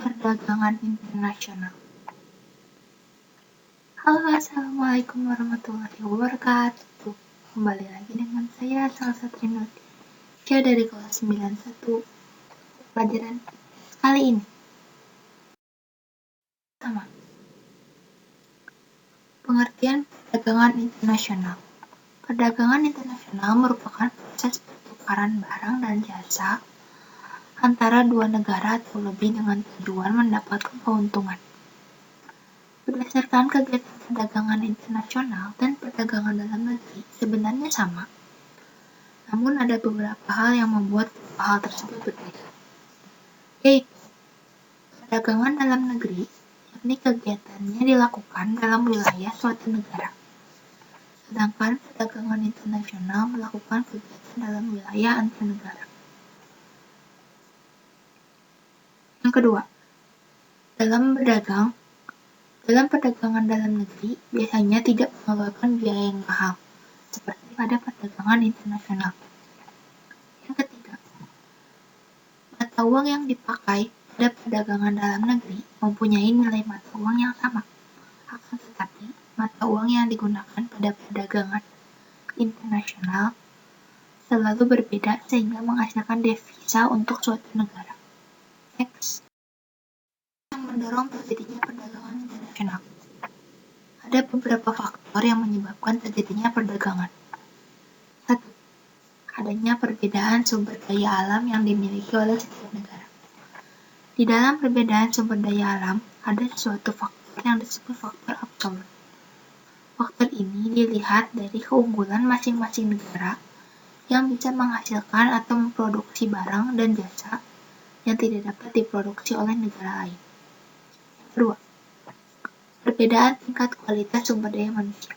Perdagangan internasional. Halo, assalamualaikum warahmatullahi wabarakatuh. Kembali lagi dengan saya, Salsatri Nutia dari kelas 91. Pelajaran kali ini. Pertama, pengertian perdagangan internasional. Perdagangan internasional merupakan proses pertukaran barang dan jasa antara dua negara atau lebih dengan tujuan mendapatkan keuntungan. Berdasarkan kegiatan perdagangan internasional dan perdagangan dalam negeri sebenarnya sama, namun ada beberapa hal yang membuat hal tersebut berbeda, yaitu perdagangan dalam negeri, yakni kegiatannya dilakukan dalam wilayah suatu negara, sedangkan perdagangan internasional melakukan kegiatan dalam wilayah antar negara. Yang kedua, dalam perdagangan dalam negeri biasanya tidak mengeluarkan biaya yang mahal, seperti pada perdagangan internasional. Yang ketiga, mata uang yang dipakai pada perdagangan dalam negeri mempunyai nilai mata uang yang sama. Akan tetapi, mata uang yang digunakan pada perdagangan internasional selalu berbeda sehingga menghasilkan devisa untuk suatu negara. Next. Yang mendorong terjadinya perdagangan internasional. Ada beberapa faktor yang menyebabkan terjadinya perdagangan. 1. Adanya perbedaan sumber daya alam yang dimiliki oleh setiap negara. Di dalam perbedaan sumber daya alam, ada suatu faktor yang disebut faktor absolut. Faktor ini dilihat dari keunggulan masing-masing negara yang bisa menghasilkan atau memproduksi barang dan jasa yang tidak dapat diproduksi oleh negara lain. Kedua, perbedaan tingkat kualitas sumber daya manusia.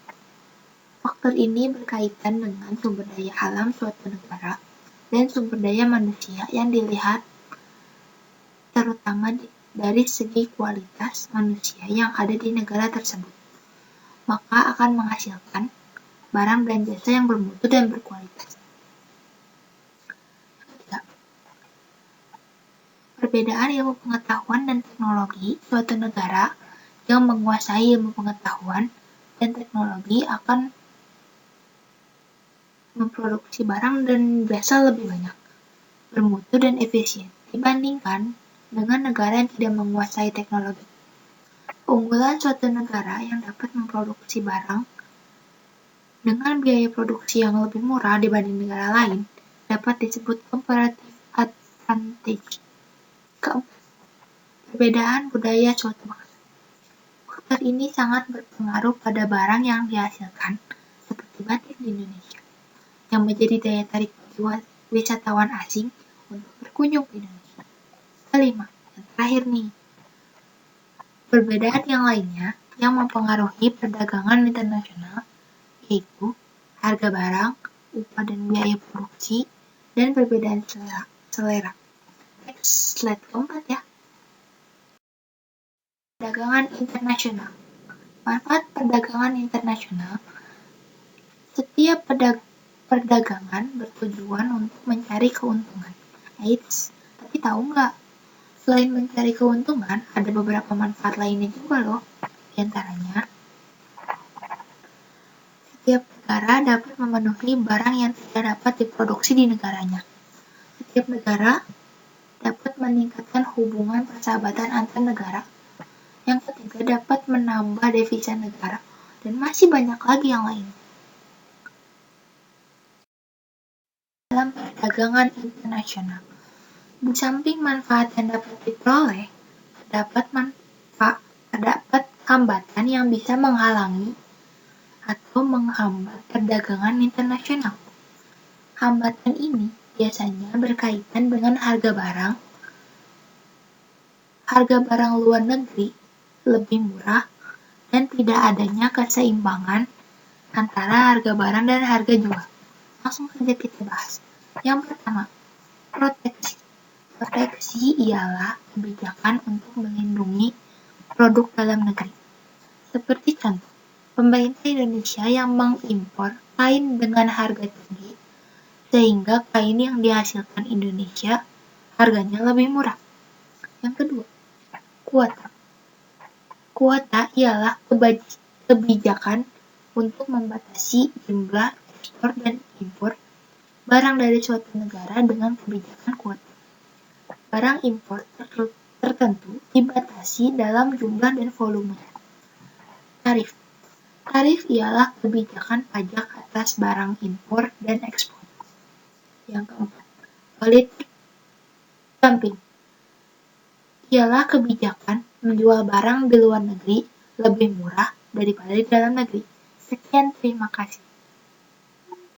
Faktor ini berkaitan dengan sumber daya alam suatu negara dan sumber daya manusia yang dilihat terutama dari segi kualitas manusia yang ada di negara tersebut, maka akan menghasilkan barang dan jasa yang bermutu dan berkualitas. Ketiga, perbedaan ilmu pengetahuan dan teknologi suatu negara yang menguasai ilmu pengetahuan dan teknologi akan memproduksi barang dan jasa lebih banyak, bermutu dan efisien dibandingkan dengan negara yang tidak menguasai teknologi. Keunggulan suatu negara yang dapat memproduksi barang dengan biaya produksi yang lebih murah dibanding negara lain dapat disebut comparative advantage. Keempat, perbedaan budaya suatu bangsa. Faktor ini sangat berpengaruh pada barang yang dihasilkan, seperti batik di Indonesia, yang menjadi daya tarik bagi wisatawan asing untuk berkunjung ke Indonesia. Kelima, yang terakhir nih, perbedaan yang lainnya yang mempengaruhi perdagangan internasional yaitu harga barang, upah dan biaya produksi, dan perbedaan selera. Next, slide keempat ya. Perdagangan internasional. Manfaat perdagangan internasional. Setiap perdagangan bertujuan untuk mencari keuntungan. Eits, tapi tahu nggak? Selain mencari keuntungan, ada beberapa manfaat lainnya juga loh. Di antaranya, setiap negara dapat memenuhi barang yang tidak dapat diproduksi di negaranya. Setiap negara dapat meningkatkan hubungan persahabatan antar negara. Yang ketiga, dapat menambah devisa negara. Dan masih banyak lagi yang lain. Dalam perdagangan internasional, di samping manfaat yang dapat diperoleh, terdapat hambatan yang bisa menghalangi atau menghambat perdagangan internasional. Hambatan ini biasanya berkaitan dengan harga barang luar negeri lebih murah dan tidak adanya keseimbangan antara harga barang dan harga jual. Langsung saja kita bahas. Yang pertama, proteksi. Proteksi ialah kebijakan untuk melindungi produk dalam negeri. Seperti contoh, pemerintah Indonesia yang mengimpor kain dengan harga tinggi, sehingga kain yang dihasilkan Indonesia harganya lebih murah. Yang kedua, Kuota. Kuota ialah kebijakan untuk membatasi jumlah ekspor dan impor barang dari suatu negara dengan kebijakan kuota. Barang impor tertentu dibatasi dalam jumlah dan volume. Tarif. Tarif ialah kebijakan pajak atas barang impor dan ekspor. Yang keempat, politik dumping. Ialah kebijakan menjual barang di luar negeri lebih murah daripada di dalam negeri. Sekian, terima kasih.